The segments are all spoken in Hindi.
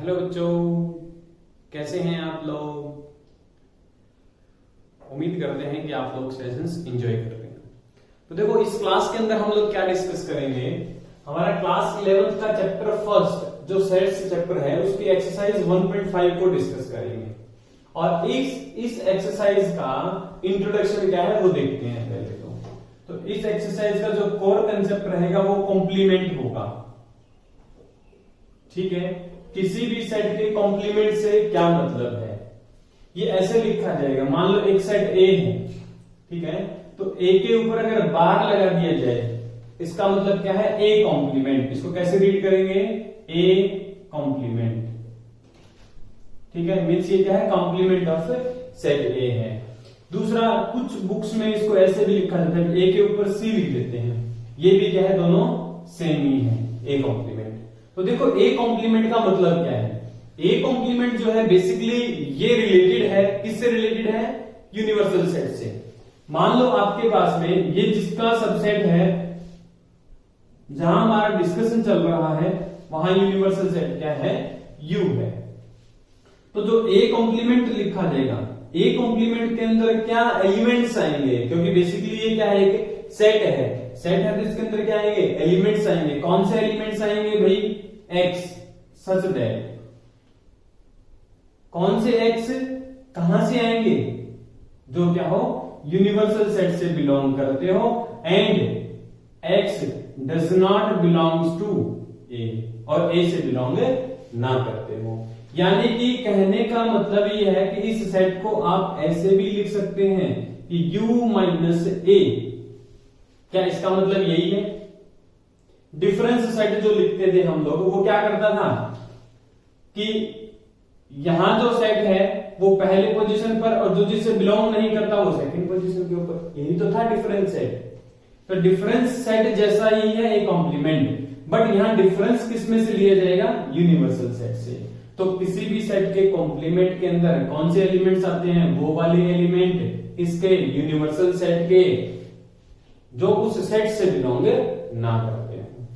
हेलो बच्चों, कैसे हैं आप लोग। उम्मीद करते हैं कि आप लोग सेशंस एंजॉय कर रहे हैं। तो देखो, इस क्लास के अंदर हम लोग क्या डिस्कस करेंगे। हमारा क्लास 11th का चैप्टर फर्स्ट जो सेट्स चैप्टर है उसकी एक्सरसाइज 1.5 को डिस्कस करेंगे और इस एक्सरसाइज का इंट्रोडक्शन क्या है वो देखते हैं पहले। तो इस एक्सरसाइज का जो कोर कंसेप्ट रहेगा वो कॉम्प्लीमेंट होगा। ठीक है, किसी भी सेट के कॉम्प्लीमेंट से क्या मतलब है ये ऐसे लिखा जाएगा। मान लो एक सेट ए है, ठीक है, तो ए के ऊपर अगर बार लगा दिया जाए इसका मतलब क्या है, ए कॉम्प्लीमेंट। इसको कैसे रीड करेंगे, ए कॉम्प्लीमेंट। ठीक है, मीन्स ये क्या है, कॉम्प्लीमेंट ऑफ सेट ए है। दूसरा, कुछ बुक्स में इसको ऐसे भी लिखा जाता है, ए के ऊपर सी लिख देते हैं। ये भी क्या है, दोनों सेम ही है, ए कॉम्प्लीमेंट। तो देखो, ए कॉम्प्लीमेंट का मतलब क्या है। ए कॉम्प्लीमेंट जो है बेसिकली ये रिलेटेड है, किससे रिलेटेड है, यूनिवर्सल सेट से। मान लो आपके पास में ये जिसका सबसेट है, जहां हमारा डिस्कशन चल रहा है वहां यूनिवर्सल सेट क्या है, यू है। तो जो ए कॉम्प्लीमेंट लिखा जाएगा, ए कॉम्प्लीमेंट के अंदर क्या एलिमेंट्स आएंगे, क्योंकि बेसिकली ये क्या है, एक सेट है। सेट है तो इसके अंदर क्या आएंगे, एलिमेंट्स आएंगे। कौन से एलिमेंट्स आएंगे भाई, एक्स, सच दैट। कौन से एक्स कहां से आएंगे, जो क्या हो, यूनिवर्सल सेट से बिलोंग करते हो। And X does not belongs to A, और ए से बिलोंग ना करते हो। यानी कि कहने का मतलब ये है कि इस सेट को आप ऐसे भी लिख सकते हैं कि u माइनस ए। क्या इसका मतलब यही है। डिफरेंस सेट जो लिखते थे हम लोग, वो क्या करता था कि यहां जो सेट है वो पहले पोजीशन पर और जो जिससे बिलोंग नहीं करता वो सेकंड पोजीशन के ऊपर। यही तो था डिफरेंस सेट। तो डिफरेंस सेट जैसा ही है ए कॉम्प्लीमेंट, बट यहां डिफरेंस किस में से लिया जाएगा, यूनिवर्सल सेट से। तो किसी भी सेट के कॉम्प्लीमेंट के अंदर कौन से एलिमेंट्स आते हैं, वो वाले एलिमेंट इसके यूनिवर्सल सेट के जो उस सेट से बिलोंग ना करते हैं।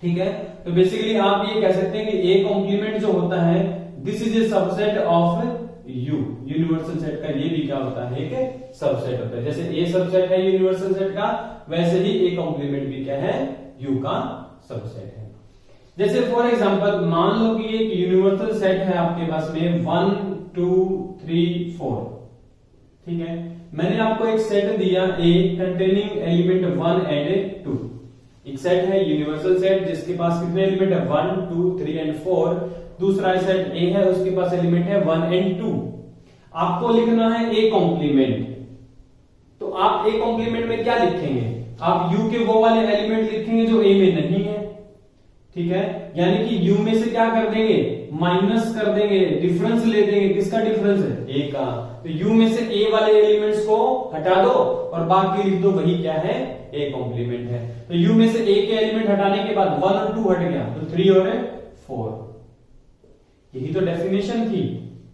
ठीक है, तो बेसिकली आप ये कह सकते हैं कि ए कॉम्प्लीमेंट जो होता है this is A subset of you. Universal set का ये भी क्या होता है, एक सबसेट होता है। जैसे ए सबसेट है यूनिवर्सल सेट का, वैसे ही ए कॉम्प्लीमेंट भी क्या है, यू का सबसेट है। जैसे फॉर एग्जांपल मान लो कि एक यूनिवर्सल सेट है आपके पास में 1 2 3 4। ठीक है, मैंने आपको एक सेट दिया ए कंटेनिंग एलिमेंट 1 एंड 2। एक सेट है यूनिवर्सल सेट जिसके पास कितने एलिमेंट है, 1 2 3 एंड 4। दूसरा सेट ए है, उसके पास एलिमेंट है 1 एंड 2। आपको लिखना है ए कॉम्प्लीमेंट। तो आप ए कॉम्प्लीमेंट में क्या लिखेंगे, आप यू के वो वाले एलिमेंट लिखेंगे जो ए में नहीं है। ठीक है, यानी कि यू में से क्या कर देंगे, माइनस कर देंगे, डिफरेंस ले देंगे। किसका डिफरेंस है, ए का। तो यू में से ए वाले एलिमेंट्स को हटा दो और बाकी लिख दो, वही क्या है, ए कॉम्प्लीमेंट है। तो यू में से ए के एलिमेंट हटाने के बाद 1 और 2 हट गया, तो 3 और 4। यही तो डेफिनेशन थी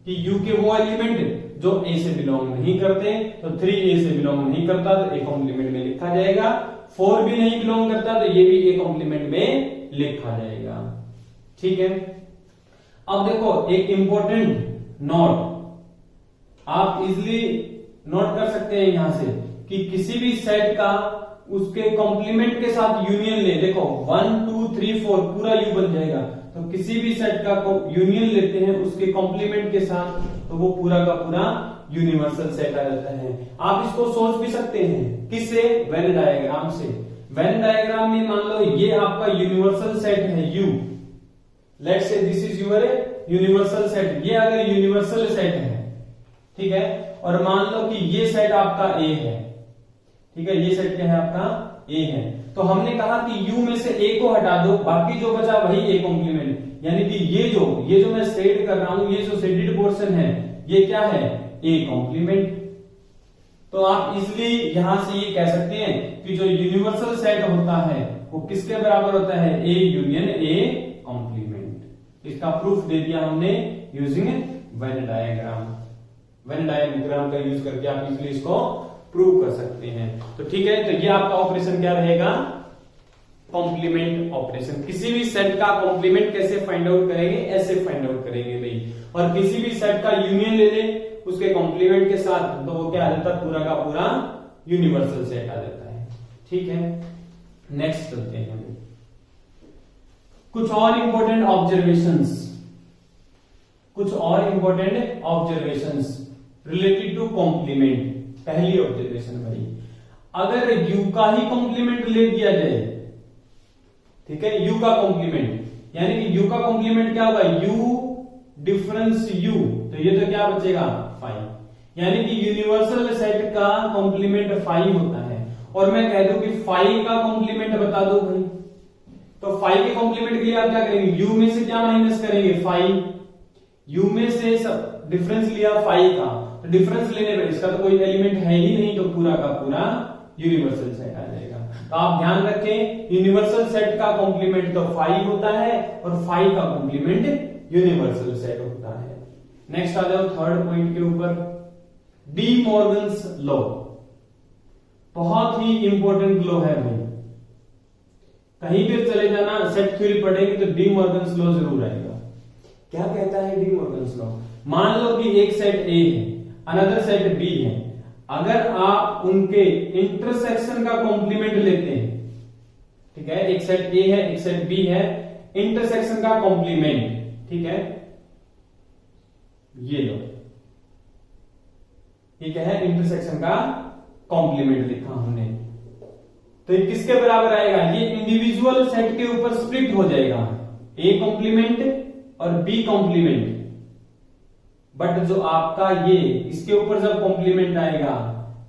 कि यू के वो एलिमेंट जो ए से बिलोंग नहीं करते, तो 3 ए से बिलोंग नहीं करता तो ए कॉम्प्लीमेंट में लिखा जाएगा। 4 भी नहीं बिलोंग करता तो ये भी ए कॉम्प्लीमेंट में लिखा जाएगा। ठीक है, अब देखो एक इंपॉर्टेंट नोट आप इजिली नोट कर सकते हैं यहां से कि किसी भी सेट का उसके कॉम्प्लीमेंट के साथ यूनियन ले। देखो 1 2 3 4 पूरा यू बन जाएगा। तो किसी भी सेट का यूनियन लेते हैं उसके कॉम्प्लीमेंट के साथ, तो वो पूरा का पूरा यूनिवर्सल सेट आ जाता है। आप इसको सोच भी सकते हैं किससे, वेन डायग्राम से। वेन डायग्राम में मान लो ये आपका यूनिवर्सल सेट है you, let's say this is your universal set. ये अगर यूनिवर्सल सेट है, ठीक है, और मान लो कि ये सेट आपका ए है। ठीक है, ये सेट क्या है आपका, ए है। तो हमने कहा कि यू में से ए को हटा दो, बाकी जो बचा वही ए कॉम्प्लीमेंट। यानी कि ये जो मैं शेड कर रहा हूं, ये जो शेडेड पोर्शन है ये क्या है, ए कॉम्प्लीमेंट। तो आप इसलिए यहां से ये कह सकते हैं कि जो यूनिवर्सल सेट होता है वो किसके बराबर होता है, ए यूनियन ए कॉम्प्लीमेंट। इसका प्रूफ दे दिया हमने using Venn diagram. Venn diagram का यूज करके आप इजिली इसको प्रूव कर सकते हैं। तो ठीक है, तो ये आपका ऑपरेशन क्या रहेगा, कॉम्प्लीमेंट ऑपरेशन। किसी भी सेट का कॉम्प्लीमेंट कैसे फाइंड आउट करेंगे, ऐसे फाइंड आउट करेंगे भाई। और किसी भी सेट का यूनियन ले ले उसके कॉम्प्लीमेंट के साथ, तो वो क्या आ जाता है, पूरा का पूरा यूनिवर्सल सेट आ जाता है। ठीक है, नेक्स्ट चलते हैं भाई। कुछ और important observations related to complement. पहली ऑब्जर्वेशन भाई, अगर यू का ही कॉम्प्लीमेंट ले दिया जाए, ठीक है, यू का कॉम्प्लीमेंट, यानी कि यू का कॉम्प्लीमेंट क्या होगा, यू डिफरेंस यू, तो ये तो क्या बचेगा, 5। यानी कि यूनिवर्सल सेट का कॉम्प्लीमेंट 5 होता है। और मैं कह दूं कि 5 का कॉम्प्लीमेंट बता दो भाई, तो 5 के कॉम्प्लीमेंट के लिए आप क्या करेंगे, यू में से क्या माइनस करेंगे, 5। यू में से सब डिफरेंस लिया 5 का, तो डिफरेंस लेने पर इसका तो कोई एलिमेंट है ही नहीं, तो पूरा का पूरा यूनिवर्सल सेट आ जाएगा। तो आप ध्यान रखें, यूनिवर्सल सेट का कॉम्प्लीमेंट तो 5 होता है और 5 का कॉम्प्लीमेंट यूनिवर्सल सेट होता है। नेक्स्ट आ जाओ थर्ड पॉइंट के ऊपर, डी मॉर्गन्स लॉ। बहुत ही इंपॉर्टेंट लॉ है भाई, कहीं भी चले जाना सेट थ्योरी पढ़ेंगे तो डी मॉर्गन्स लॉ जरूर आएगा। क्या कहता है डी मॉर्गन्स लॉ, मान लो कि एक सेट ए है, अनदर सेट बी है, अगर आप उनके इंटरसेक्शन का कॉम्प्लीमेंट लेते हैं, ठीक है, एक सेट ए है एक सेट बी है, इंटरसेक्शन का कॉम्प्लीमेंट, ठीक है, ये लो, ये क्या है, इंटरसेक्शन का कॉम्प्लीमेंट लिखा हमने, तो ये किसके बराबर आएगा, ये इंडिविजुअल सेट के ऊपर स्प्लिट हो जाएगा, ए कॉम्प्लीमेंट और बी कॉम्प्लीमेंट। बट जो आपका ये इसके ऊपर जब कॉम्प्लीमेंट आएगा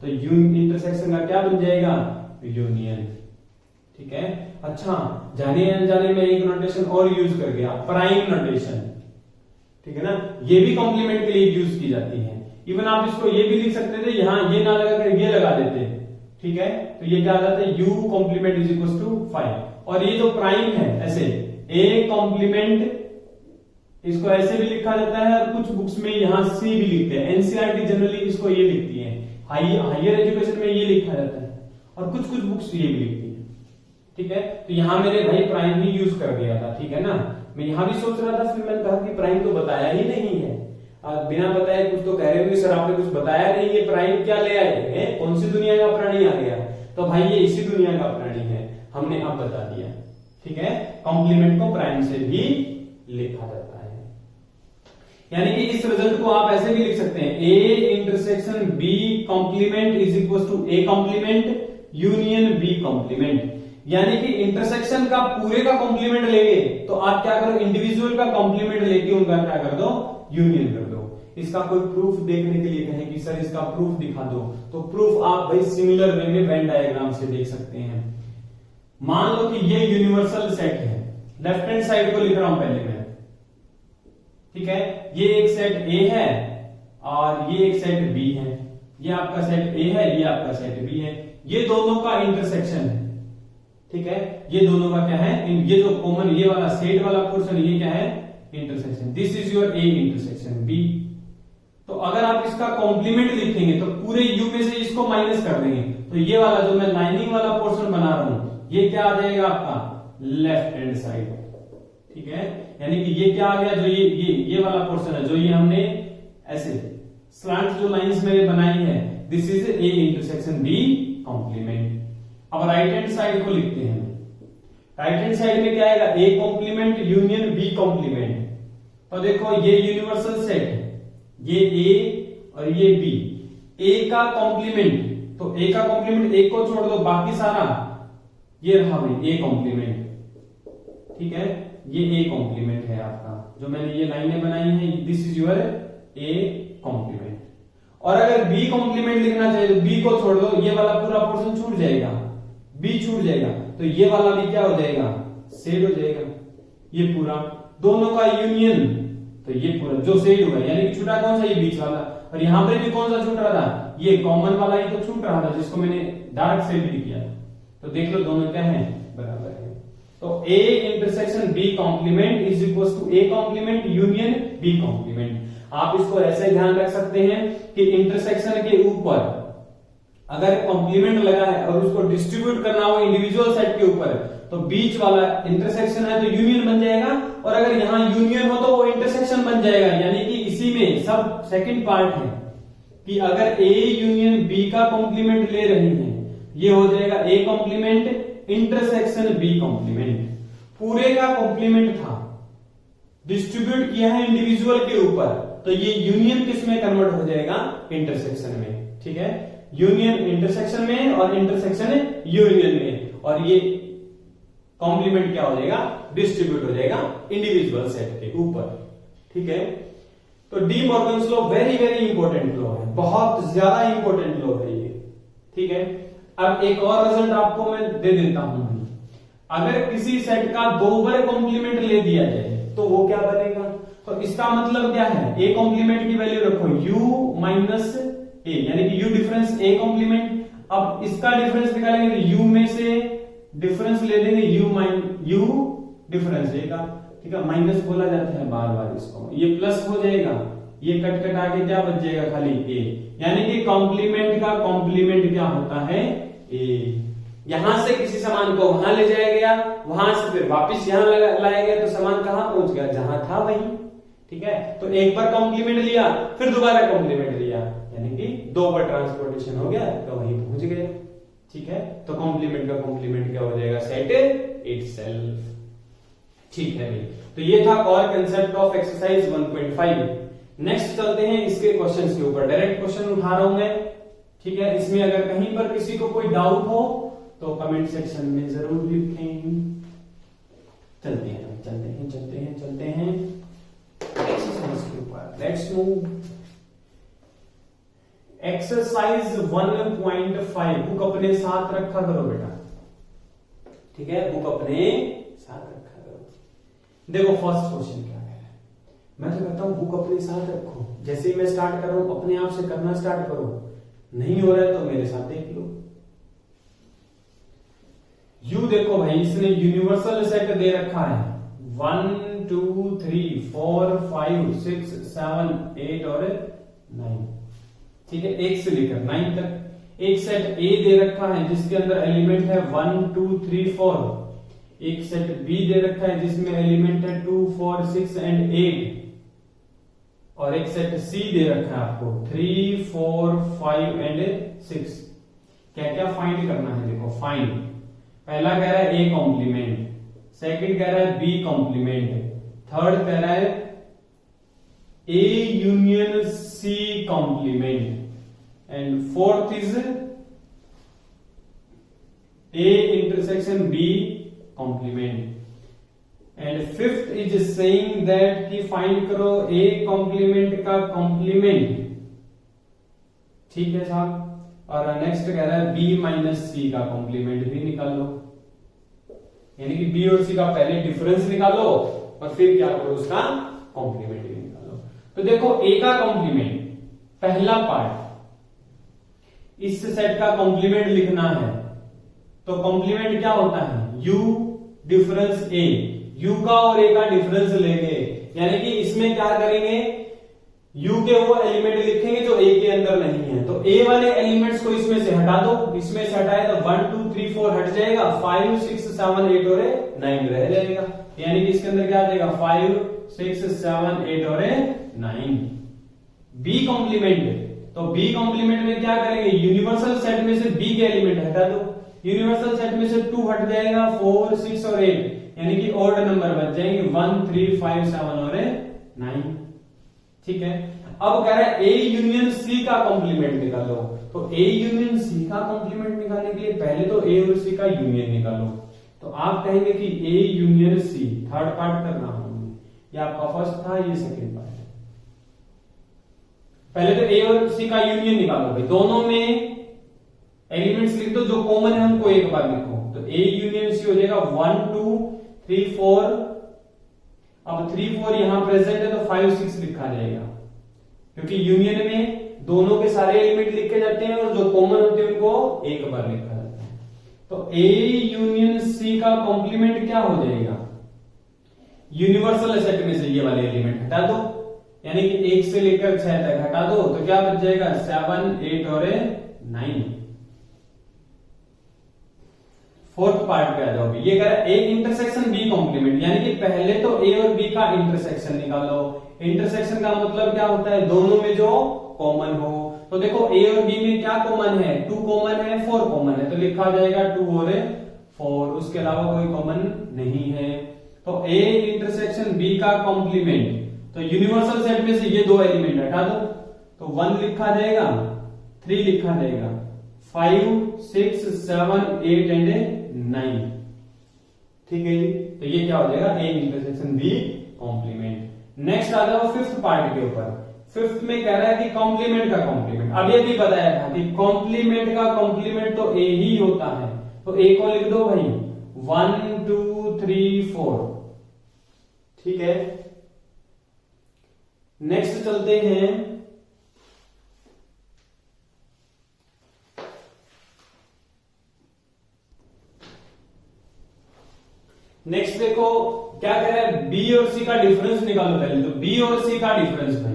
तो इंटरसेक्शन का क्या बन जाएगा, यूनियन। ठीक है, अच्छा, जाने अनजाने में एक नोटेशन और यूज कर गया, प्राइम नोटेशन, ठीक है ना, ये भी कॉम्प्लीमेंट के लिए यूज की जाती है। इवन आप इसको ये भी लिख सकते थे, यहां ये ना लगा कर ये लगा देते, ठीक है, तो ये क्या आ जाता है, u complement is equal to 5। और ये जो प्राइम है ऐसे a कॉम्प्लीमेंट, इसको ऐसे भी लिखा जाता है और कुछ बुक्स में यहां से भी लिखते हैं, एनसीईआरटी जनरली इसको ये लिखती है, हायर एजुकेशन में ये लिखा जाता है और कुछ कुछ बुक्स ये भी लिखती है। ठीक है, तो यहां मेरे भाई प्राइम ही यूज कर दिया था, ठीक है ना, मैं यहां भी सोच रहा था, फिर मैंने कहा कि प्राइम तो बताया ही नहीं है, बिना बताए कुछ तो कह रहे होंगे सर आपने कुछ बताया नहीं, ये प्राइम क्या ले आए हैं, कौन सी दुनिया का प्राणी आ गया, तो भाई ये इसी दुनिया का प्राणी है, हमने अब बता दिया। ठीक है, कॉम्प्लीमेंट को प्राइम से भी लिखा जाता है, यानी कि इस रिजल्ट को आप ऐसे भी लिख सकते हैं, A intersection B complement is equal to A complement union B complement. यानी कि इंटरसेक्शन का पूरे का कॉम्प्लीमेंट लेंगे तो आप क्या करो, इंडिविजुअल का कॉम्प्लीमेंट लेके उनका क्या कर दो, यूनियन कर दो। इसका कोई प्रूफ देखने के लिए कहें कि सर इसका प्रूफ दिखा दो, तो प्रूफ आप भाई सिमिलर वे में वेन डायग्राम से देख सकते हैं। मान लो कि ये यूनिवर्सल सेट है, लेफ्ट हैंड साइड को लिख रहा हूं पहले मैं, ठीक है, ये एक सेट ए है और ये एक सेट बी है, ये आपका सेट ए है, ये आपका सेट बी है, ये दोनों का इंटरसेक्शन है। ठीक है, ये दोनों का क्या है, ये जो कॉमन ये वाला सेट वाला पोर्शन, ये क्या है, intersection, this is your A intersection B. तो अगर आप इसका कॉम्प्लीमेंट लिखेंगे तो पूरे यू में से इसको माइनस कर देंगे, तो ये वाला जो मैं लाइनिंग वाला पोर्शन बना रहा हूं, ये क्या आ जाएगा आपका लेफ्ट हैंड साइड। ठीक है, यानी कि ये क्या आ गया, जो ये वाला पोर्शन है, जो ये हमने ऐसे स्लैंट जो लाइंस में बनाई है, this is A intersection B complement. अब राइट हैंड साइड को लिखते हैं, राइट हैंड साइड में क्या आएगा, A complement union B complement. तो देखो ये यूनिवर्सल सेट है, ये ए और ये बी, ए का कॉम्प्लीमेंट, तो ए का कॉम्प्लीमेंट एक को छोड़ दो, बाकी सारा ये रहा भाई ए कॉम्प्लीमेंट। ठीक है, ये ए कॉम्प्लीमेंट है आपका, जो मैंने ये लाइनें बनाई हैं, this is your A complement. और अगर बी कॉम्प्लीमेंट लिखना चाहिए तो बी को छोड़ दो, ये वाला पूरा पोर्शन छूट जाएगा, बी छूट जाएगा, तो ये वाला भी क्या हो जाएगा, सेड हो जाएगा, ये पूरा दोनों का यूनियन, तो ये पूरा जो सेड होगा, यानी कि छूटा कौन सा, ये बीच वाला, और यहां पर भी कौन सा छूट रहा था, ये कॉमन वाला ही तो छूट रहा था, जिसको मैंने डार्क सेड भी किया। तो देख लो दोनों क्या है, बराबर है। तो A intersection B complement is equal to A complement union B complement. आप इसको ऐसे ध्यान रख सकते हैं कि इंटरसेक्शन के ऊपर अगर कॉम्प्लीमेंट लगा है और उसको डिस्ट्रीब्यूट करना हो इंडिविजुअल सेट के ऊपर, तो बीच वाला इंटरसेक्शन है तो यूनियन बन जाएगा, और अगर यहां यूनियन हो तो वो इंटरसेक्शन बन जाएगा। यानी कि इसी में सब सेकंड पार्ट है कि अगर ए यूनियन बी का कॉम्प्लीमेंट ले रहे हैं, ये हो जाएगा A complement intersection B complement. पूरे का कॉम्प्लीमेंट था, डिस्ट्रीब्यूट किया है इंडिविजुअल के ऊपर, तो ये यूनियन किस में कन्वर्ट हो जाएगा, इंटरसेक्शन में। ठीक है, यूनियन इंटरसेक्शन में और इंटरसेक्शन यूनियन में, और ये कॉम्प्लीमेंट क्या हो जाएगा, डिस्ट्रीब्यूट हो जाएगा इंडिविजुअल सेट के ऊपर। ठीक है, तो D Morgan's law very very important law है, बहुत ज्यादा इंपॉर्टेंट लॉ है ये। ठीक है, अब एक और रिजल्ट आपको मैं दे देता हूं। अगर किसी सेट का 2 बार कॉम्प्लीमेंट ले दिया जाए तो वो क्या बनेगा, तो इसका मतलब क्या है, ए कॉम्प्लीमेंट की वैल्यू रखो u माइनस ए, यानी कि u डिफरेंस ए कॉम्प्लीमेंट। अब इसका डिफरेंस निकालेंगे तो u में से डिफरेंस ले लेंगे u डिफरेंस ए का। ठीक है, माइनस बोला जाता है बार बार इसको, ये प्लस हो जाएगा, ये कट कट आके क्या बच जाएगा, खाली ए। यानी कि कॉम्प्लीमेंट का कॉम्प्लीमेंट क्या होता है, ए। यहां से किसी सामान को वहां ले जाया गया, वहां से फिर वापस यहां लाया गया, तो सामान कहां पहुंच गया, जहां था वहीं। ठीक है, तो एक बार कॉम्प्लीमेंट लिया, फिर दोबारा कॉम्प्लीमेंट लिया, यानी कि 2 बार ट्रांसपोर्टेशन हो गया तो वहीं पहुंच गए। ठीक है, तो कॉम्प्लीमेंट का कॉम्प्लीमेंट क्या हो जाएगा, सेट इटसेल्फ। ठीक है भाई, तो ये था और कंसेप्ट ऑफ एक्सरसाइज 1.5। नेक्स्ट चलते हैं इसके क्वेश्चंस के ऊपर, डायरेक्ट क्वेश्चन उठा रहा हूं मैं। ठीक है, इसमें अगर कहीं पर किसी को कोई डाउट हो तो कमेंट सेक्शन में जरूर लिखें। चलते हैं एक्सरसाइज के ऊपर, लेट्स मूव। एक्सरसाइज 1.5 बुक अपने साथ रखा करो बेटा। ठीक है, बुक अपने साथ रखा करो। देखो फर्स्ट क्वेश्चन क्या है, मैं तो कहता हूं बुक अपने साथ रखो, जैसे ही मैं स्टार्ट कर रहा हूं अपने आप से करना स्टार्ट करो, नहीं हो रहा है तो मेरे साथ देख लो। यू देखो भाई, इसने यूनिवर्सल सेट दे रखा है 1 2 3 4 5 6 7 8 और 9। ठीक है, 1 से लेकर 9 तक। एक सेट ए दे रखा है जिसके अंदर एलिमेंट है 1 2 3 4। एक सेट बी दे रखा है जिसमें एलिमेंट है 2 4 6 एंड 8। और एक सेट सी दे रखा है आपको 3 4 5 एंड 6। क्या क्या फाइंड करना है, देखो फाइंड। पहला कह रहा है ए कॉम्प्लीमेंट, सेकंड कह रहा है बी कॉम्प्लीमेंट, थर्ड कह रहा है A union C complement, and fourth is A intersection B complement, and fifth is saying that कि फाइंड करो ए कॉम्प्लीमेंट का कॉम्प्लीमेंट। ठीक है साहब, और नेक्स्ट कह रहा है बी माइनस सी का कॉम्प्लीमेंट भी निकाल लो, यानी कि बी और सी का पहले डिफरेंस निकालो और फिर क्या करो, उसका कॉम्प्लीमेंट भी निकालो। तो देखो ए का कॉम्प्लीमेंट, पहला पार्ट, इस सेट का कॉम्प्लीमेंट लिखना है तो कॉम्प्लीमेंट क्या होता है, यू डिफरेंस ए। यू का और ए का डिफरेंस लेंगे, यानी कि इसमें क्या करेंगे, यू के वो एलिमेंट लिखेंगे जो ए के अंदर नहीं है, तो ए वाले एलिमेंट्स को इसमें से हटा दो। इसमें से हटाए तो 1 2 3 4 हट जाएगा, 5 6 7 8 और 9 रह जाएगा, यानी कि इसके अंदर क्या आ जाएगा, 5 6 7 8 और 9। बी कॉम्प्लीमेंट, तो बी कॉम्प्लीमेंट में क्या करेंगे, यूनिवर्सल सेट में से बी के एलिमेंट हटा दो। यूनिवर्सल सेट में से 2 हट जाएगा, 4 6 और 8, यानी कि ऑड नंबर बच जाएंगे 1 3 5 7 और 9। ठीक है, अब कह रहा है ए यूनियन सी का कॉम्प्लीमेंट निकालो, तो ए यूनियन सी का कॉम्प्लीमेंट निकालने के लिए पहले तो ए और सी का यूनियन निकालो। तो आप कहेंगे कि A union C, third part कर रहा हूं, ये आपका फर्स्ट था, ये सेकंड पार्ट है। पहले तो ए और सी का यूनियन निकालो भाई, दोनों में एलिमेंट्स लिख दो, जो कॉमन है उनको एक बार लिखो। तो ए यूनियन सी हो जाएगा 1 2 3 4। अब 3 4 यहां प्रेजेंट है तो 5 6 लिखा जाएगा, क्योंकि यूनियन में दोनों के सारे एलिमेंट लिखे जाते हैं और जो कॉमन होते हैं उनको एक बार लिखा जाता है। तो ए यूनियन सी का कॉम्प्लीमेंट क्या हो जाएगा, यूनिवर्सल सेट में से ये वाले एलिमेंट हटा दो, यानी कि 1 से लेकर 6 तक हटा दो, तो क्या बच जाएगा 7 8 और 9। फोर्थ पार्ट पे आ जाओ। ये कह रहा है ए इंटरसेक्शन बी कॉम्प्लीमेंट, यानी कि पहले तो ए और बी का इंटरसेक्शन निकालो। इंटरसेक्शन का मतलब क्या होता है, दोनों में जो कॉमन हो। तो देखो ए और बी में क्या कॉमन है, 2 कॉमन है, 4 कॉमन है, तो लिखा जाएगा 2 और 4, उसके अलावा कोई कॉमन नहीं है। तो ए इंटरसेक्शन बी का कॉम्प्लीमेंट, तो यूनिवर्सल सेट में से ये 2 एलिमेंट हटा दो, तो 1 लिखा जाएगा, 3 लिखा जाएगा, 5 6 7 8 एंड 9। ठीक है जी, तो ये क्या हो जाएगा, A intersection B complement. Next आ जाओ फिफ्थ पार्ट के ऊपर। फिफ्थ में कह रहा है कि कॉम्प्लीमेंट का कॉम्प्लीमेंट। अब ये भी बताया था कि कॉम्प्लीमेंट का कॉम्प्लीमेंट तो ए ही होता है, तो ए को लिख दो भाई 1 2 3 4। ठीक है, नेक्स्ट चलते हैं। नेक्स्ट देखो क्या कह रहा है, बी और सी का डिफरेंस निकालो पहले। तो बी और सी का डिफरेंस भाई,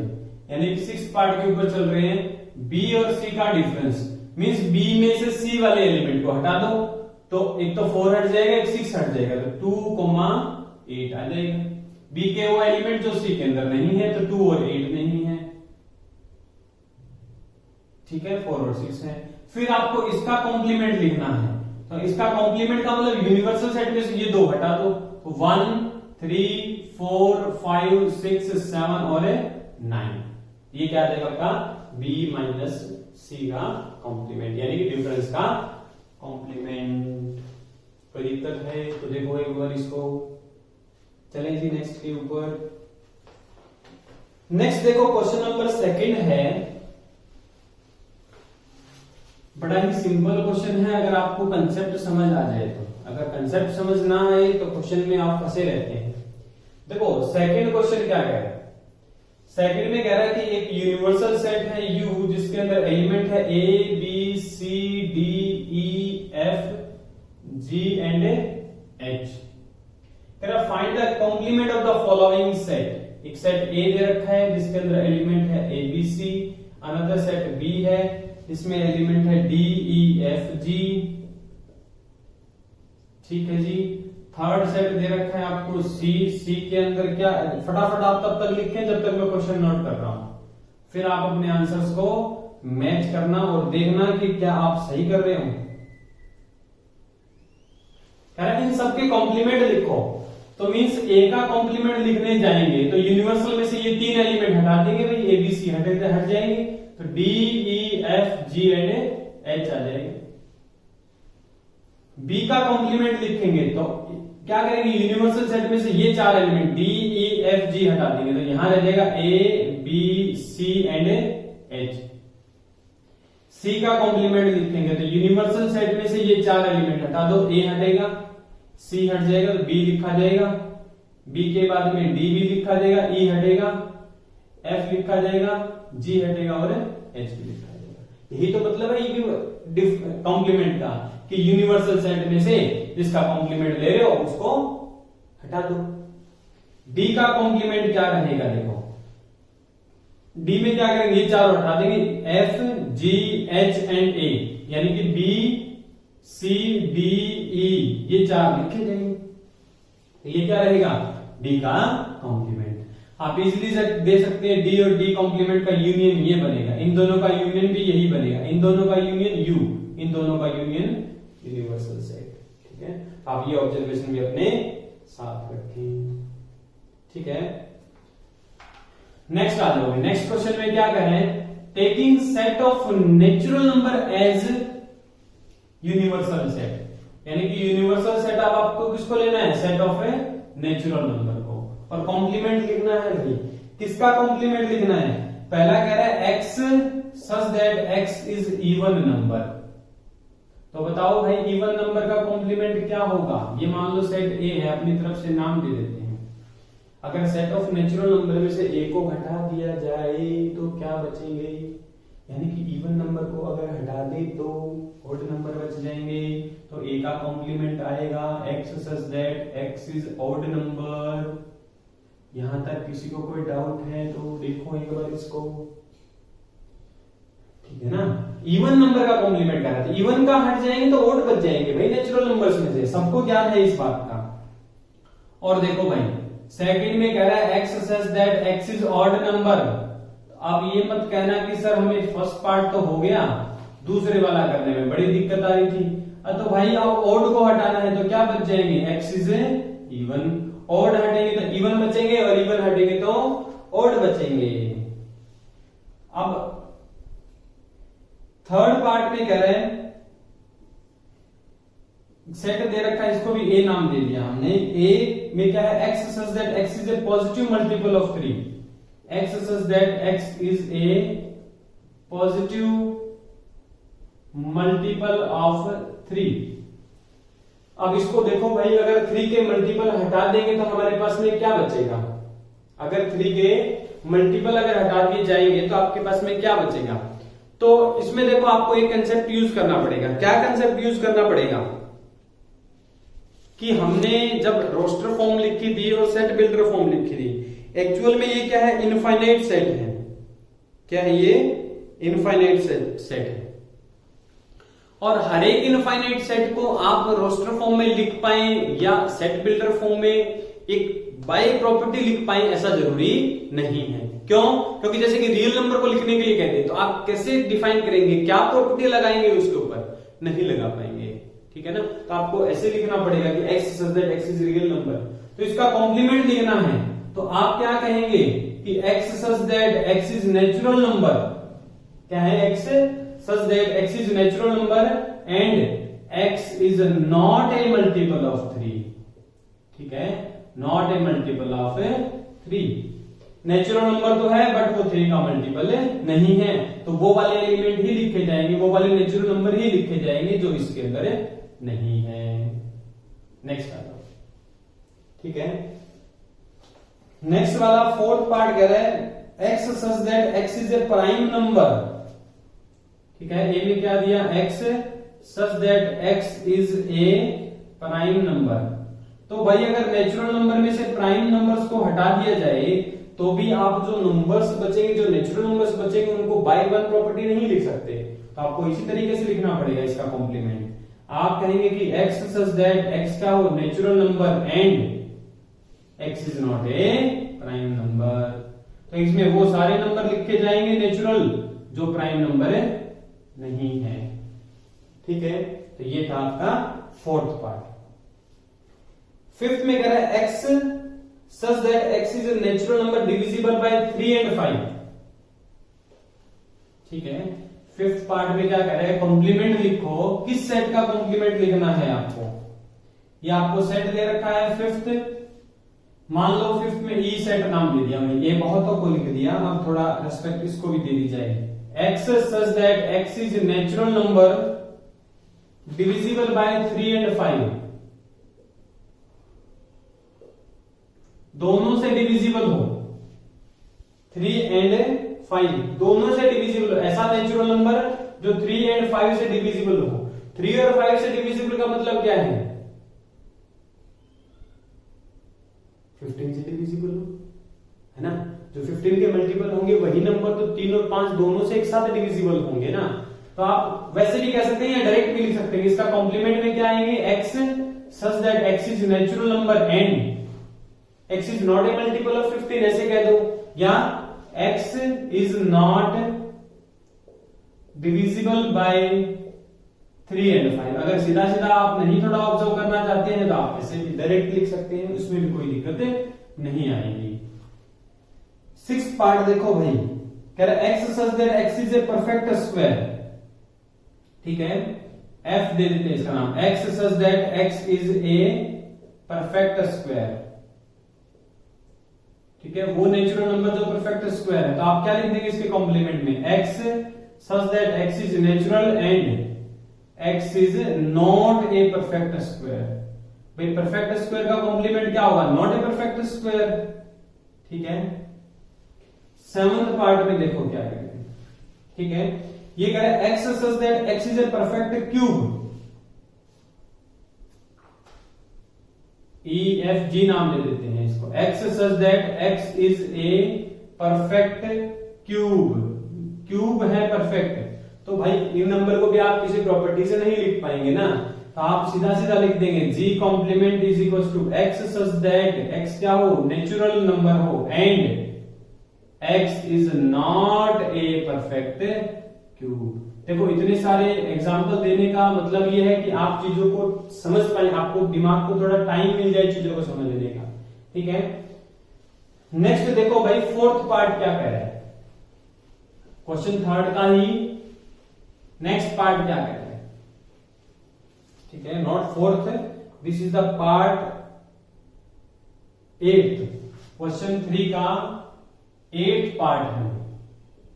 यानी कि 6 पार्ट के ऊपर चल रहे हैं, बी और सी का डिफरेंस मींस बी में से सी वाले एलिमेंट को हटा दो, तो एक तो 4 हट जाएगा, एक 6 हट जाएगा, तो 2,8 आ जाएगा। बी के वो एलिमेंट जो सी के अंदर नहीं है, तो 2 और 8 नहीं है। ठीक है, 4 और 6 है। फिर आपको इसका कॉम्प्लीमेंट लिखना है, तो इसका कॉम्प्लीमेंट का मतलब यूनिवर्सल सेट में से ये 2 हटा दो, तो 1 3 4 5 6 7 और 9। ये क्या आ जाएगा आपका बी माइनस सी का कॉम्प्लीमेंट, यानी कि डिफरेंस का कॉम्प्लीमेंट। कोई दिक्कत है तो देखो एक बार इसको। चलें जी नेक्स्ट के ऊपर। नेक्स्ट देखो क्वेश्चन नंबर 2 है, बड़ा ही सिंपल क्वेश्चन है अगर आपको कंसेप्ट समझ आ जाए तो। अगर कंसेप्ट समझ ना आए तो क्वेश्चन में आप फंसे रहते हैं। देखो सेकंड क्वेश्चन क्या कह रहा है, सेकंड में कह रहा है कि एक यूनिवर्सल सेट है U जिसके अंदर एलिमेंट है A B C D E F G and H। कह रहा find the complement of the following set. एक सेट A दे रखा है जिसके अंदर एलिमेंट है A B C, another set B है इसमें एलिमेंट है D E F G। ठीक है जी, थर्ड सेट दे रखा है आपको सी के अंदर क्या, फटाफट आप तब तक लिखें जब तक मैं क्वेश्चन नोट कर रहा हूं, फिर आप अपने आंसर्स को मैच करना और देखना कि क्या आप सही कर रहे हो। इन सबके कॉम्प्लीमेंट लिखो, तो मींस ए का कॉम्प्लीमेंट लिखने जाएंगे तो यूनिवर्सल में से ये 3 एलिमेंट हटा देंगे भाई, ए बी सी हट जाएंगे, तो D E F G and H आ जाएंगे। बी का कॉम्प्लीमेंट लिखेंगे तो क्या करेंगे, यूनिवर्सल सेट में से ये 4 element D E F G हटा देंगे, तो यहां रह जाएगा A B C and H. C का कॉम्प्लीमेंट लिखेंगे तो यूनिवर्सल सेट में से ये 4 एलिमेंट हटा दो, ए हटेगा, सी हट जाएगा तो बी लिखा जाएगा, बी के बाद में डी भी लिखा जाएगा, ई हटेगा, एफ लिखा जाएगा, जी हटेगा और एच भी लिखा जाएगा। यही तो मतलब है ये कॉम्प्लीमेंट का कि यूनिवर्सल सेट में से जिसका कॉम्प्लीमेंट ले रहे हो उसको हटा दो। डी का कॉम्प्लीमेंट क्या रहेगा, देखो डी में क्या करेंगे, ये चारों हटा देंगे, एफ जी एच एंड ए, यानी कि बी सी डी ई ये 4 लिखे जाएंगे, तो ये क्या रहेगा डी का कॉम्प्लीमेंट। आप इजिली दे सकते हैं डी और डी कॉम्प्लीमेंट का यूनियन ये बनेगा, इन दोनों का यूनियन भी यही बनेगा, इन दोनों का यूनियन यू, इन दोनों का यूनियन यूनिवर्सल सेट। ठीक है, आप ये ऑब्जर्वेशन भी अपने साथ रखें। ठीक है, नेक्स्ट आ जाओगे। नेक्स्ट क्वेश्चन में क्या कह रहे हैं, taking set of natural number as universal set, यानी कि यूनिवर्सल सेट अब आपको किसको लेना है, set of a natural number को, और कॉम्प्लीमेंट लिखना है भाई। किसका कॉम्प्लीमेंट लिखना है, पहला कह रहा है x such that x is even number, तो बताओ भाई इवन नंबर का कॉम्प्लीमेंट क्या होगा। ये मान लो सेट ए है, अपनी तरफ से नाम दे देते हैं। अगर सेट ऑफ नेचुरल नंबर में से ए को हटा दिया जाए तो क्या बचेंगे, यानी कि इवन नंबर को अगर हटा दे तो ऑड नंबर बच जाएंगे, तो ए का कॉम्प्लीमेंट आएगा x such that x is odd number. यहां तक किसी को कोई डाउट है तो देखो एक बार इसको। ठीक है ना, इवन नंबर का कॉम्प्लीमेंट कर रहे थे, इवन का हट जाएंगे तो ओड बच जाएंगे भाई नेचुरल नंबर्स में से, सबको ज्ञान है इस बात का। और देखो भाई सेकंड में कह रहा है x such that x is odd number. अब ये मत कहना कि सर हमें फर्स्ट पार्ट तो हो गया, दूसरे वाला करने में बड़ी दिक्कत आ रही थी। तो भाई अब ओड को हटाना है तो क्या बच जाएंगे, एक्स इज इवन, ओड हटेंगे तो इवन बचेंगे और इवन हटेंगे तो ओड बचेंगे। अब थर्ड पार्ट में कह रहे हैं, सेट दे रखा है, इसको भी ए नाम दे दिया हमने। ए में क्या है, x such that x is a positive multiple of 3, x such that x is a positive multiple of 3। अब इसको देखो भाई, अगर 3 के मल्टीपल हटा देंगे तो हमारे पास में क्या बचेगा, अगर 3 के मल्टीपल अगर हटा दिए जाएंगे तो आपके पास में क्या बचेगा। तो इसमें देखो आपको एक कंसेप्ट यूज करना पड़ेगा। क्या कंसेप्ट यूज करना पड़ेगा कि हमने जब रोस्टर फॉर्म लिखी थी और सेट बिल्डर फॉर्म लिखी थी, एक्चुअल में ये क्या है, इनफाइनाइट सेट है। क्या है ये, इनफाइनाइट सेट है। और हर एक इनफाइनाइट सेट को आप रोस्टर फॉर्म में लिख पाए या सेट बिल्डर फॉर्म में एक बाय प्रॉपर्टी लिख पाए ऐसा जरूरी नहीं है। क्यों, क्योंकि जैसे कि रियल नंबर को लिखने के लिए कहते हैं तो आप कैसे डिफाइन करेंगे, क्या प्रॉपर्टी लगाएंगे उसके ऊपर, नहीं लगा पाएंगे। ठीक है ना, तो आपको ऐसे लिखना पड़ेगा कि x such that x is real number. तो इसका कॉम्प्लीमेंट लिखना है तो आप क्या कहेंगे कि x such that x is natural number. क्या है, x such that x is natural number and X is not A multiple of 3। ठीक है, not a multiple of 3। Natural number तो है बट वो 3 का मल्टीपल नहीं है, तो वो वाले एलिमेंट ही लिखे जाएंगे, वो वाले नेचुरल नंबर ही लिखे जाएंगे जो इसके अंदर नहीं है। नेक्स्ट आता, ठीक है। नेक्स्ट वाला फोर्थ पार्ट कह रहा है x such that x is a prime number. ठीक है, ए में क्या दिया, x such that x is a prime number. तो भाई अगर नेचुरल नंबर में से प्राइम नंबर्स को हटा दिया जाए तो भी आप जो नंबर्स बचेंगे, जो नेचुरल नंबर्स बचेंगे, उनको बाय वन प्रॉपर्टी नहीं लिख सकते। तो आपको इसी तरीके से लिखना पड़ेगा इसका कॉम्प्लीमेंट। आप कहेंगे कि एक्स सच दैट एक्स क्या हो, natural number and X is not A prime number. तो इसमें वो सारे नंबर लिखे जाएंगे नेचुरल जो प्राइम नंबर नहीं है। ठीक है, तो ये था आपका फोर्थ पार्ट। फिफ्थ में कह रहा है x such that x is a natural number divisible by 3 and 5। ठीक है, फिफ्थ पार्ट में क्या कह रहा है, कॉम्प्लीमेंट लिखो। किस सेट का कॉम्प्लीमेंट लिखना है आपको, ये आपको सेट दे रखा है फिफ्थ। मान लो फिफ्थ में ई सेट नाम दे दिया, ये बहुतों को लिख दिया, अब थोड़ा रेस्पेक्ट इसको भी दे दी जाएगी। X such that x is natural number divisible by 3 and 5, दोनों से डिविजिबल हो, 3 and 5 दोनों से डिविजिबल हो। ऐसा नेचुरल नंबर जो 3 and 5 से डिविजिबल हो। 3 और 5 से डिविजिबल का मतलब क्या है, 15 से डिविजिबल हो, है ना। जो 15 के मल्टीपल होंगे वही नंबर तो 3 और 5 दोनों से एक साथ डिविजिबल होंगे ना। तो आप वैसे भी कह सकते हैं या डायरेक्ट भी लिख सकते हैं। इसका कॉम्प्लीमेंट में क्या आएंगे, x such that x is natural number and x is not A multiple of 15 ऐसे कह दो, या x is not divisible by 3 and 5। अगर सीधा सीधा आप नहीं थोड़ा ऑब्जर्व करना चाहते हैं तो आप ऐसे भी डायरेक्ट लिख सकते हैं, उसमें भी कोई दिक्कत नहीं आएगी। सिक्स्थ पार्ट देखो भाई, कह रहा है x such that x is a perfect square. ठीक है, f दे देते हैं इसका नाम, x such that x is a perfect square. ठीक है, वो नेचुरल नंबर जो परफेक्ट स्क्वायर है। तो आप क्या लिख देंगे इसके कॉम्प्लीमेंट में, x such that x is natural and X is not a perfect square. भाई परफेक्ट स्क्वायर का कॉम्प्लीमेंट क्या होगा, नॉट ए परफेक्ट स्क्वायर। ठीक है, सेवंथ पार्ट में देखो क्या करेंगे। ठीक है, ये कह रहा है x such that x is a perfect cube. EFG नाम दे देते हैं इसको, x such that x is a perfect cube. Cube है परफेक्ट, तो भाई इन नंबर को भी आप किसी प्रॉपर्टी से नहीं लिख पाएंगे ना, तो आप सीधा सीधा लिख देंगे G complement is equal to X such that X क्या हो, नेचुरल नंबर हो, and X is not a perfect cube. देखो इतने सारे एग्जाम्पल देने का मतलब ये है कि आप चीजों को समझ पाए, आपको दिमाग को थोड़ा टाइम मिल जाए चीजों को समझने का, ठीक है। नेक्स्ट देखो भाई फोर्थ पार्ट क्या कह रहा है, क्वेश्चन थर्ड का ही नेक्स्ट पार्ट क्या कह रहा है, ठीक है, not fourth, this is the part 8th, question 3 का 8th पार्ट है,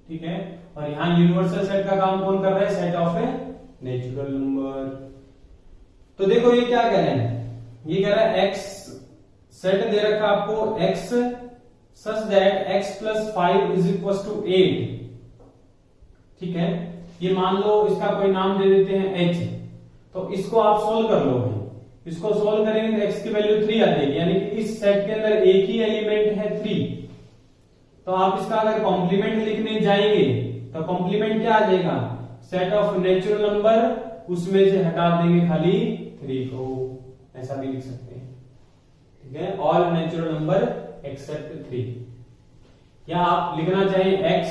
ठीक है। और यहां यूनिवर्सल सेट का काम कौन कर रहा है, set of a natural number. तो देखो ये क्या कह रहे हैं, ये कह रहा है एक्स सेट दे रखा आपको, x such that x plus 5 is equal to 8, ठीक है। ये मान लो इसका कोई नाम दे देते हैं h, तो इसको आप सोल्व कर लो भाई, इसको सोल्व करेंगे तो x की वैल्यू 3 आ जाएगी, यानी कि इस सेट के अंदर एक ही एलिमेंट है 3, तो आप इसका अगर कॉम्प्लीमेंट लिखने जाएंगे तो कॉम्प्लीमेंट क्या आ जाएगा, सेट ऑफ नेचुरल नंबर, उसमें से हटा देंगे खाली 3 को, ऐसा भी लिख सकते हैं, ठीक है, ऑल नेचुरल नंबर एक्सेप्ट 3। या आप लिखना चाहिए x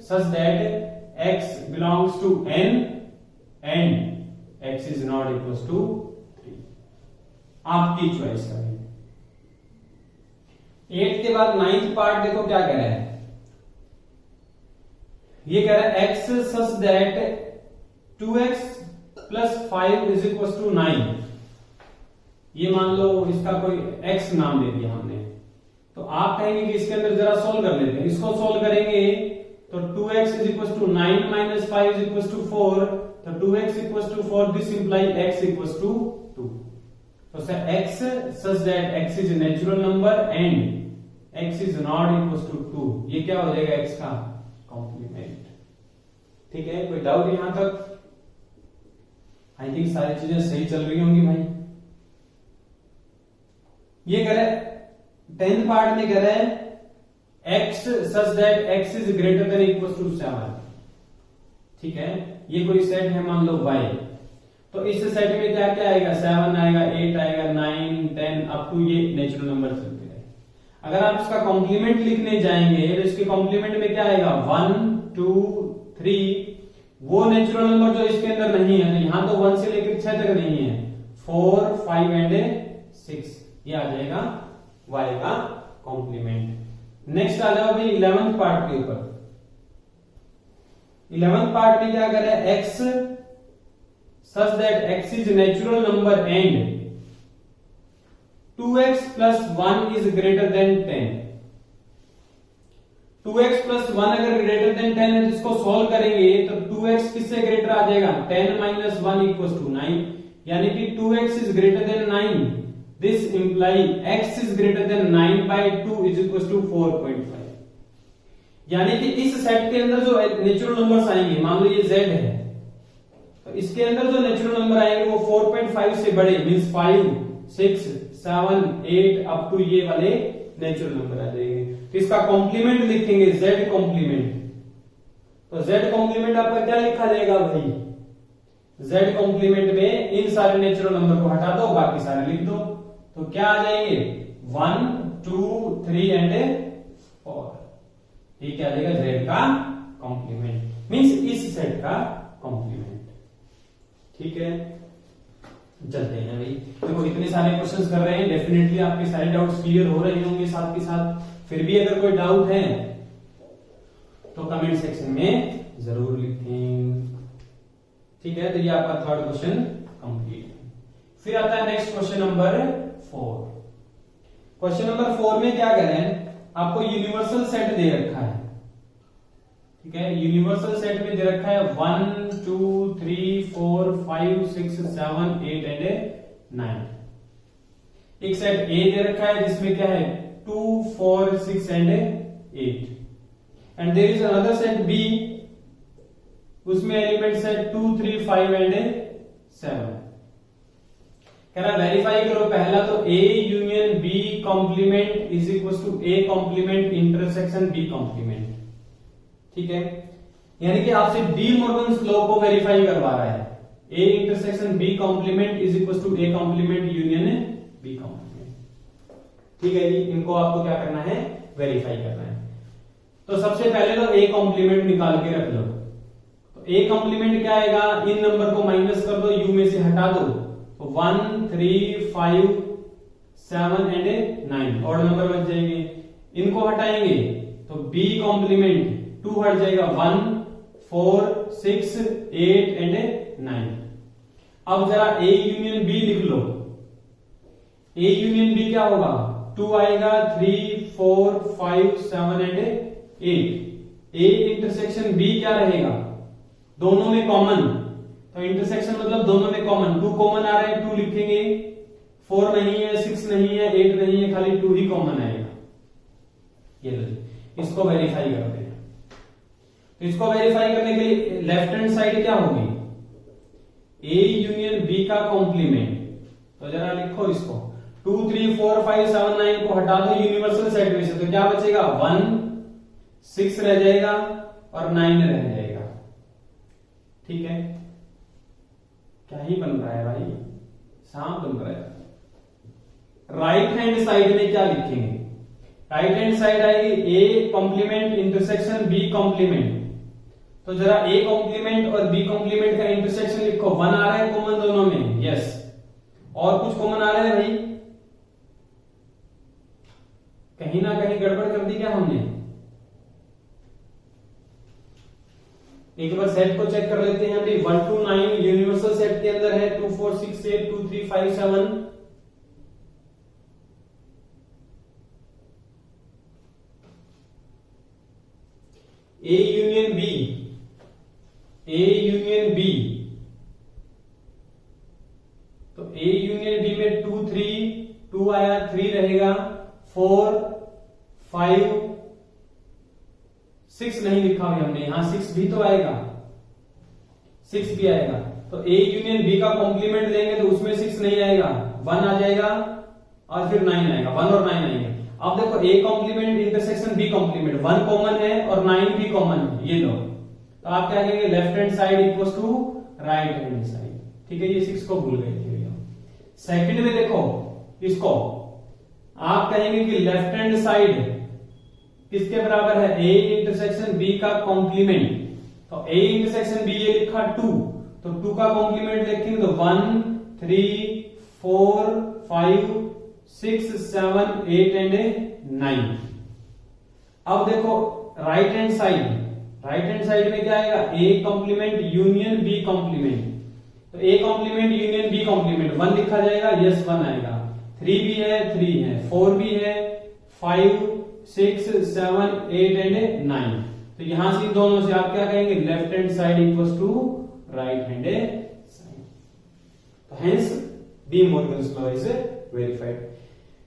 such that x belongs to n and x is not equals to 3, आपकी चॉइस है। 8 के बाद 9th पार्ट देखो क्या कह रहा है, ये कह रहा है x such that 2x plus 5 is equal to 9, ये मान लो इसका कोई x नाम दे दिया हमने, तो आप कहेंगे कि इसके अंदर जरा सोल्व कर लेते हैं, इसको सोल्व करेंगे तो 2x is equals to 9 minus 5 is equals to 4, तो 2x equals to 4, this implies x equals to 2, तो sir x such that x is a natural number and x is not equals to 2, ये क्या हो जाएगा x का कॉम्प्लीमेंट, ठीक है। कोई डाउट यहां तक, आई थिंक सारी चीजें सही चल रही होंगी भाई। ये कह रहा है 10th पार्ट में कह रहा है x such that x is greater than equals to 7, ठीक है। ये कोई सेट है मान लो y, तो इस सेट में क्या क्या आएगा, 7 आएगा, 8 आएगा, 9 10 अप टू ये नेचुरल नंबर चलते रहे। अगर आप इसका कॉम्प्लीमेंट लिखने जाएंगे तो इसके कॉम्प्लीमेंट में क्या आएगा, 1 2 3, वो नेचुरल नंबर जो इसके अंदर नहीं है, तो यहां तो 1 से लेकर 6 तक नहीं है, 4 5 एंड 6, ये आ जाएगा y का कॉम्प्लीमेंट। नेक्स्ट आ जाओ भाई 11th पार्ट के ऊपर। 11th पार्ट में क्या कर रहा है, x such that x is natural number and 2x plus 1 is greater than 10, 2x plus 1 अगर greater than 10 है तो इसको सॉल्व करेंगे तो 2x किससे ग्रेटर आ जाएगा, 10 minus 1 equals to 9, यानी कि 2x is greater than 9, this implies x is greater than 9 by 2 is equals to 4.5, यानी कि इस सेट के अंदर जो नेचुरल नंबर्स आएंगे, मान लो ये z है, तो इसके अंदर जो नेचुरल नंबर आएंगे वो 4.5 से बड़े, मींस 5 6 7 8 अप टू ये वाले नेचुरल नंबर आ जाएंगे। तो इसका कॉम्प्लीमेंट लिखेंगे z कॉम्प्लीमेंट, तो z कॉम्प्लीमेंट आपका क्या लिखा जाएगा भाई, z कॉम्प्लीमेंट में इन सारे नेचुरल नंबर को हटा दो, बाकी सारे लिख दो, तो क्या आ जाएंगे 1 2 3 एंड 4, ये क्या आ जाएगा z का कॉम्प्लीमेंट, मींस इस सेट का कॉम्प्लीमेंट, ठीक है। चलते हैं भाई, देखो इतने सारे क्वेश्चंस कर रहे हैं, डेफिनेटली आपके सारे डाउट्स क्लियर हो रहे होंगे साथ के साथ, फिर भी अगर कोई डाउट है तो कमेंट सेक्शन में जरूर लिखें, ठीक है। तो ये आपका थर्ड क्वेश्चन कंप्लीट है। फिर आता है next question number 4। Question number 4 में क्या करें, आपको यूनिवर्सल सेट दे रखा है, ठीक है। यूनिवर्सल सेट में दे रखा है 1 2 3 4 5 6 7 8 एंड 9। एक सेट A दे रखा है जिसमें क्या है 2 4 6 and 8, and there is another set B, उसमें एलिमेंट्स है 2 3 5 एंड 7। कह रहा वेरीफाई करो, पहला तो A union B complement is equal to A complement intersection B complement, ठीक है। यानी कि आपसे डी मॉर्गन्स लॉ को वेरीफाई करवा रहा है। A intersection B complement is equal to A complement union B complement. ठीक है जी, इनको आपको क्या करना है, वेरीफाई करना है। तो सबसे पहले तो ए कॉम्प्लीमेंट निकाल के रख लो। तो ए कॉम्प्लीमेंट क्या आएगा, इन नंबर को माइनस कर दो, यू में से हटा दो, तो 1 3 5 7 एंड 9 और नंबर बच जाएंगे। इनको हटाएंगे तो बी कॉम्प्लीमेंट 2 हट जाएगा, 1 4 6 8 एंड 9। अब जरा ए यूनियन बी लिख लो। ए यूनियन बी क्या होगा, 2 आएगा, 3 4 5 7 एंड 8। ए इंटरसेक्शन बी क्या रहेगा, दोनों में कॉमन, तो इंटरसेक्शन मतलब दोनों में कॉमन, 2 कॉमन आ रहा है 2 लिखेंगे, 4 नहीं है, 6 नहीं है, 8 नहीं है, खाली 2 ही कॉमन आएगा। ये लो, इसको वेरीफाई करते हैं। तो इसको वेरीफाई करने के लिए लेफ्ट हैंड साइड क्या होगी, ए यूनियन बी का कॉम्प्लीमेंट। तो जरा लिखो इसको, 2 3 4 5 7 9 को हटा दो यूनिवर्सल सेट में से, तो क्या बचेगा, 1 6 रह जाएगा और 9 रह जाएगा। ठीक है, क्या ही बन रहा है भाई, सांप बन रहा है। राइट हैंड साइड में क्या लिखेंगे, राइट हैंड साइड आएगी A complement intersection B complement. तो जरा ए कॉम्प्लीमेंट और बी कॉम्प्लीमेंट का इंटरसेक्शन लिखो, 1 आ रहा है कॉमन दोनों में, यस, और कुछ कॉमन आ रहा है भाई, कहीं ना कहीं गड़बड़ कर दी क्या हमने। एक बार सेट को चेक कर लेते हैं अभी। 1 to 9 यूनिवर्सल सेट के अंदर है, 2 4 6 8 2 3 5 7। A union B, A union B, तो ए यूनियन बी में 2 3 2 आया, 3 रहेगा, 4 5 6 नहीं लिखा हुआ हमने, यहां 6 भी तो आएगा, 6 भी आएगा। तो ए यूनियन बी का कॉम्प्लीमेंट लेंगे तो उसमें 6 नहीं आएगा, 1 आ जाएगा और फिर 9 आएगा, 1 और 9 आएंगे। अब देखो A complement intersection B complement, 1 common है और 9 भी कॉमन है, ये लो। तो आप क्या कहेंगे, left hand side equals to right hand side. ठीक है, ये 6 को भूल गए थे। सेकंड में देखो इसको, आप कहेंगे कि लेफ्ट हैंड साइड किसके बराबर है, ए इंटरसेक्शन बी का कॉम्प्लीमेंट। तो ए इंटरसेक्शन बी ये लिखा 2, तो 2 का कॉम्प्लीमेंट लिखेंगे तो 1 3 4 5 6 7 8 एंड 9। अब देखो right hand side, right hand side में क्या आएगा, A complement union B complement. तो A complement union B complement, 1 लिखा जाएगा, यस 1 आएगा, 3 भी है 3 है, 4 भी है, 5 6 7 8 एंड 9। तो यहां से दोनों से आप क्या कहेंगे, left hand side equals to right hand side. तो hence De Morgan's law is verified.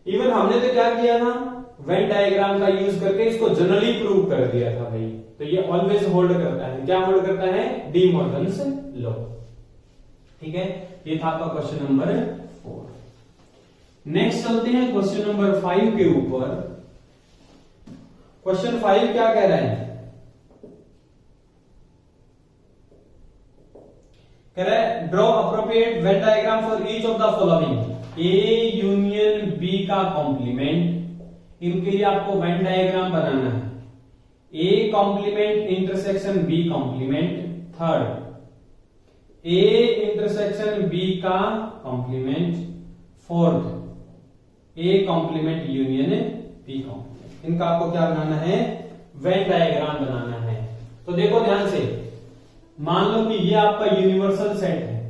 Even हमने तो क्या किया था, वेन डायग्राम का यूज करके इसको जनरली प्रूव कर दिया था भाई। तो ये ऑलवेज होल्ड करता है, क्या होल्ड करता है, डी मॉर्गन्स लॉ। ठीक है, ये था आपका क्वेश्चन नंबर 4। नेक्स्ट चलते हैं क्वेश्चन नंबर 5 के ऊपर। क्वेश्चन 5 क्या कह रहा है, कह रहा है draw appropriate Venn diagram for each of the following. A union B का कॉम्प्लीमेंट, इनके लिए आपको वेन डायग्राम बनाना है। A complement intersection B complement, third A intersection B का complement, fourth A complement union B complement. इनका आपको क्या बनाना है, वेन डायग्राम बनाना है। तो देखो ध्यान से, मान लो कि ये आपका यूनिवर्सल सेट है,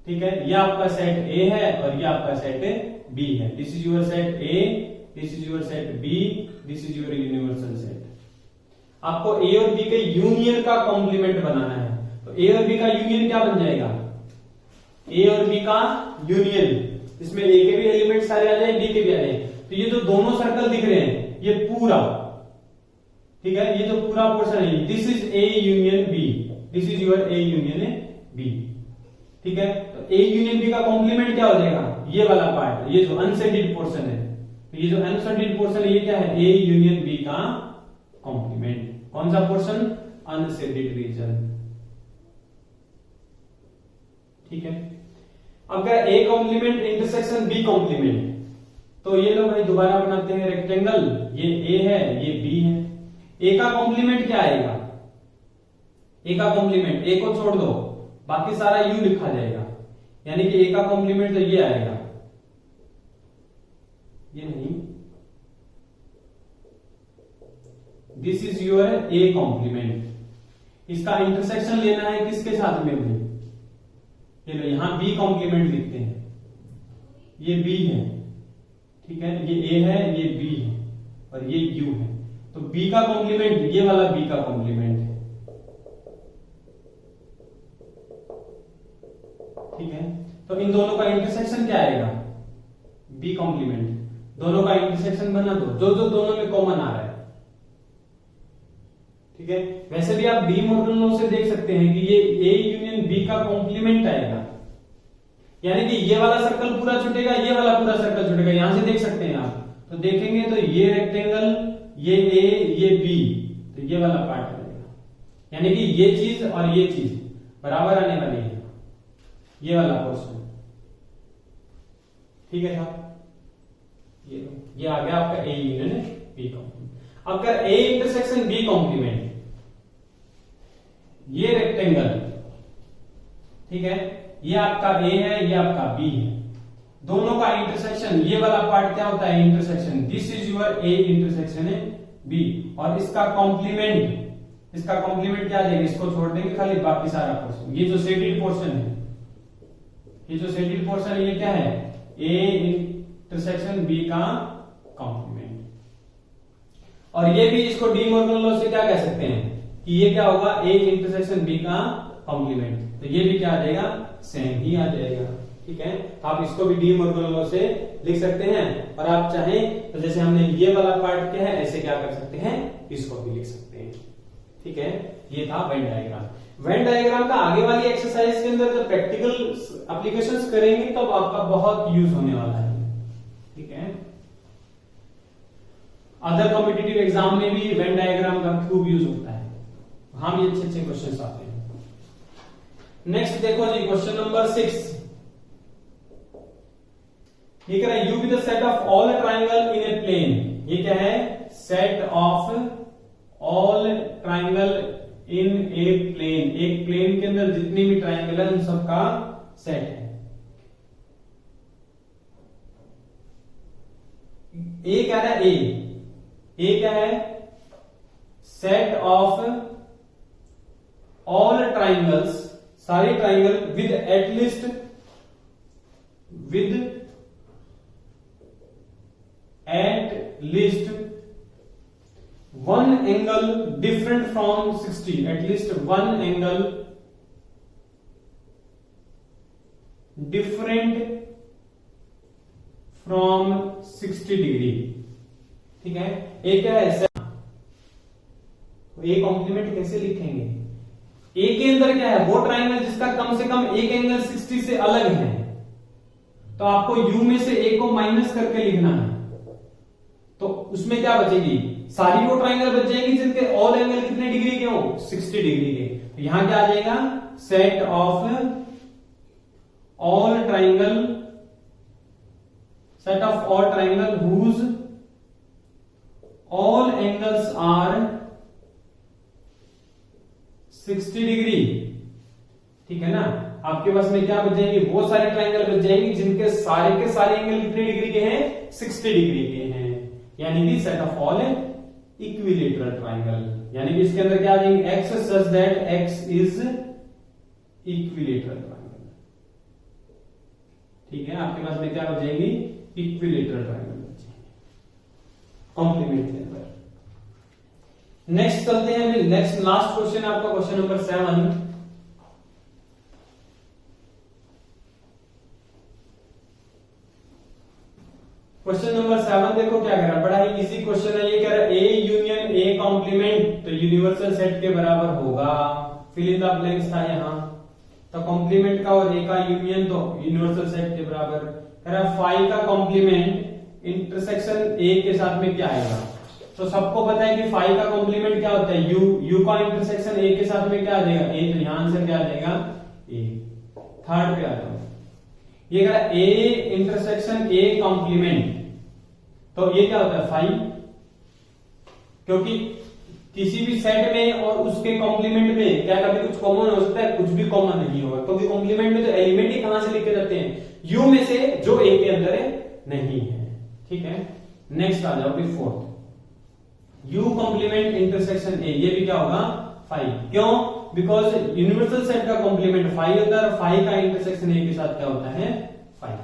ठीक है, ये आपका सेट ए है और ये आपका सेट बी है। This is your set A, this is your set B, this is your universal set. आपको ए और बी के यूनियन का कॉम्प्लीमेंट बनाना है। तो ए और बी का यूनियन क्या बन जाएगा, ए और बी का यूनियन, इसमें ए के भी एलिमेंट सारे आ जाए, बी के भी आ जाए। तो ये जो दोनों सर्कल दिख रहे हैं ये पूरा, ठीक है, ये जो पूरा पोर्शन है, this is A union B, this is your A union B. ठीक है, तो ए यूनियन बी का कॉम्प्लीमेंट क्या हो जाएगा, ये वाला पार्ट, ये जो अनसेंडेड पोर्शन है। तो ये जो अनसेंडेड पोर्शन है ये क्या है, ए यूनियन बी का कॉम्प्लीमेंट। कौन सा पोर्शन, अनशेडेड रीजन। ठीक है, अब क्या A complement intersection B complement, तो ये लोग भाई दोबारा बनाते हैं रेक्टेंगल, ये ए है ये बी है। ए का कॉम्प्लीमेंट क्या आएगा, ए का कॉम्प्लीमेंट, ए को छोड़ दो बाकी सारा यू लिखा जाएगा, यानी कि ए का कॉम्प्लीमेंट तो ये आएगा, ये नहीं, this is your A complement. इसका इंटरसेक्शन लेना है किसके साथ में भाई, ये लो यहां बी कॉम्प्लीमेंट लिखते हैं, ये बी है, ठीक है, ये ए है ये बी है और ये यू है, तो बी का कॉम्प्लीमेंट ये वाला बी का कॉम्प्लीमेंट है। ठीक है, तो इन दोनों का इंटरसेक्शन क्या आएगा, बी कॉम्प्लीमेंट, दोनों का इंटरसेक्शन बना दो, जो जो दोनों में कॉमन आ रहा है। ठीक है, वैसे भी आप डी मॉर्गन लॉ से देख सकते हैं कि ये ए यूनियन बी का कॉम्प्लीमेंट आएगा, यानी कि ये वाला सर्कल पूरा छूटेगा, ये वाला पूरा सर्कल छूटेगा, यहां से देख सकते हैं आप, तो देखेंगे तो ये रेक्टेंगल, ये ए ये बी, तो ये वाला पार्ट बनेगा, यानी कि ये चीज और ये चीज बराबर आने वाली है, ये वाला पोर्शन। ठीक है साहब, ये आ गया आपका ए यूनियन बी कॉम्प्लीमेंट। अब अगर ए इंटरसेक्शन बी कॉम्प्लीमेंट, ये रेक्टेंगल, ठीक है, ये आपका ए है ये आपका बी है, दोनों का इंटरसेक्शन, ये वाला पार्ट क्या होता है intersection, this is your A intersection है बी, और इसका कॉम्प्लीमेंट, इसका कॉम्प्लीमेंट क्या आ जाएगा, इसको छोड़ देंगे खाली बाकी सारा पोर्शन, ये जो शेडेड पोर्शन है, ये जो शेडेड पोर्शन है ये क्या है, ए इंटरसेक्शन बी का कॉम्प्लीमेंट। और ये भी इसको डी मॉर्गन लॉ से क्या कह सकते हैं कि ये क्या होगा, ए इंटरसेक्शन बी का कॉम्प्लीमेंट, तो ये भी क्या आ जाएगा, सेम ही आ जाएगा। ठीक है, आप इसको भी डी मॉर्गन लॉ से लिख सकते हैं, और आप चाहें तो जैसे हमने ये वाला पार्ट क्या है ऐसे क्या कर सकते हैं, इसको भी लिख सकते हैं। ठीक है, ये था वेन डायग्राम। वेन डायग्राम का आगे वाली एक्सरसाइज के अंदर जब प्रैक्टिकल एप्लीकेशंस करेंगे तब तो आपका बहुत यूज होने वाला है। ठीक है, अदर कॉम्पिटिटिव एग्जाम में भी वेन डायग्राम का खूब यूज होता है, वहां भी अच्छे अच्छे क्वेश्चन आते हैं। नेक्स्ट देखो जी, क्वेश्चन नंबर 6, ये कह रहा है U be the set of all triangle in a plane, ये क्या है, set of all triangle in a plane, एक प्लेन के अंदर जितनी भी ट्राइंगल है उन सबका सेट है। ए क्या है, ए क्या है, सेट ऑफ ऑल ट्राइंगल्स, सारे triangle with at least one angle different from 60, at least one angle different from 60 degree. ठीक है, ए क्या है, ए कॉम्प्लीमेंट कैसे लिखेंगे, ए के अंदर क्या है, वो ट्राइंगल जिसका कम से कम एक एंगल 60 से अलग है, तो आपको यू में से ए को माइनस करके लिखना है, तो उसमें क्या बचेगी, सारी वो ट्राइंगल बच जाएंगी जिनके ऑल एंगल कितने डिग्री के हो, 60 डिग्री के। तो यहां क्या आ जाएगा, set of all triangle whose all angles are 60 degree. ठीक है ना, आपके पास में क्या बच जाएंगे, वो सारी ट्राइंगल बच जाएंगी जिनके सारे के सारे एंगल कितने डिग्री के हैं, 60 डिग्री के हैं, यानी कि set of all equilateral triangle, यानी कि इसके अंदर क्या आ जाएंगे, x such that x is equilateral triangle. ठीक है, आपके पास में क्या बच जाएंगी, इक्विलेटरल ट्राइंगल बच जाएंगे कॉम्प्लीमेंट के अंदर। नेक्स्ट चलते हैं, नेक्स्ट लास्ट क्वेश्चन है आपका क्वेश्चन नंबर 7। क्वेश्चन नंबर 7 देखो क्या कह रहा है, बड़ा ही इजी क्वेश्चन है, ये कह रहा है ए यूनियन ए कॉम्प्लीमेंट तो यूनिवर्सल सेट के बराबर होगा, फिल इन द ब्लैंक्स था यहां, तो कॉम्प्लीमेंट का और ए का यूनियन तो यूनिवर्सल सेट के बराबर। कह रहा है फाई का कॉम्प्लीमेंट इंटरसेक्शन ए के साथ में क्या आएगा, तो सबको पता है कि फाइव का कॉम्प्लीमेंट क्या होता है, यू का इंटरसेक्शन ए के साथ में क्या आ जाएगा, ए, तो यहां आंसर क्या आ जाएगा, ए। थर्ड पे आता हूं, ये कह रहा है ए इंटरसेक्शन ए कॉम्प्लीमेंट, तो ये क्या होता है, फाइव, क्योंकि किसी भी सेट में और उसके कॉम्प्लीमेंट में क्या कभी कुछ कॉमन हो सकता है, कुछ भी कॉमन नहीं होगा, क्योंकि कॉम्प्लीमेंट में तो एलिमेंट ही कहां से लिखे जाते हैं, यू में से, जो ए के अंदर है नहीं है। ठीक है, नेक्स्ट आ जाओ फिर fourth, U complement intersection A, ये भी क्या होगा, फाइव। क्यों, बिकॉज यूनिवर्सल सेट का कॉम्प्लीमेंट फाइव होता है और फाइव का इंटरसेक्शन ए के साथ क्या होता है, फाइव।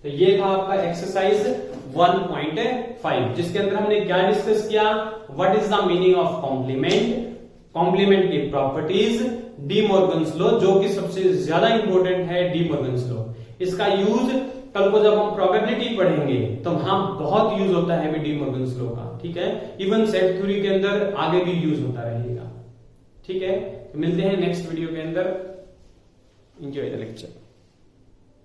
तो ये था आपका एक्सरसाइज 1.5, जिसके अंदर हमने क्या डिस्कस किया, what is the meaning of complement, complement की प्रॉपर्टीज, डी मॉर्गन्स लॉ, जो कि सबसे ज्यादा इंपॉर्टेंट है, डी मॉर्गन्स लॉ। इसका यूज कल को जब हम प्रोबेबिलिटी पढ़ेंगे तो वहां बहुत यूज होता है डी मॉर्गन्स लॉ का। ठीक है, इवन सेट थ्योरी के अंदर आगे भी यूज होता रहेगा। ठीक है, तो मिलते हैं नेक्स्ट वीडियो के अंदर। Enjoy the lecture.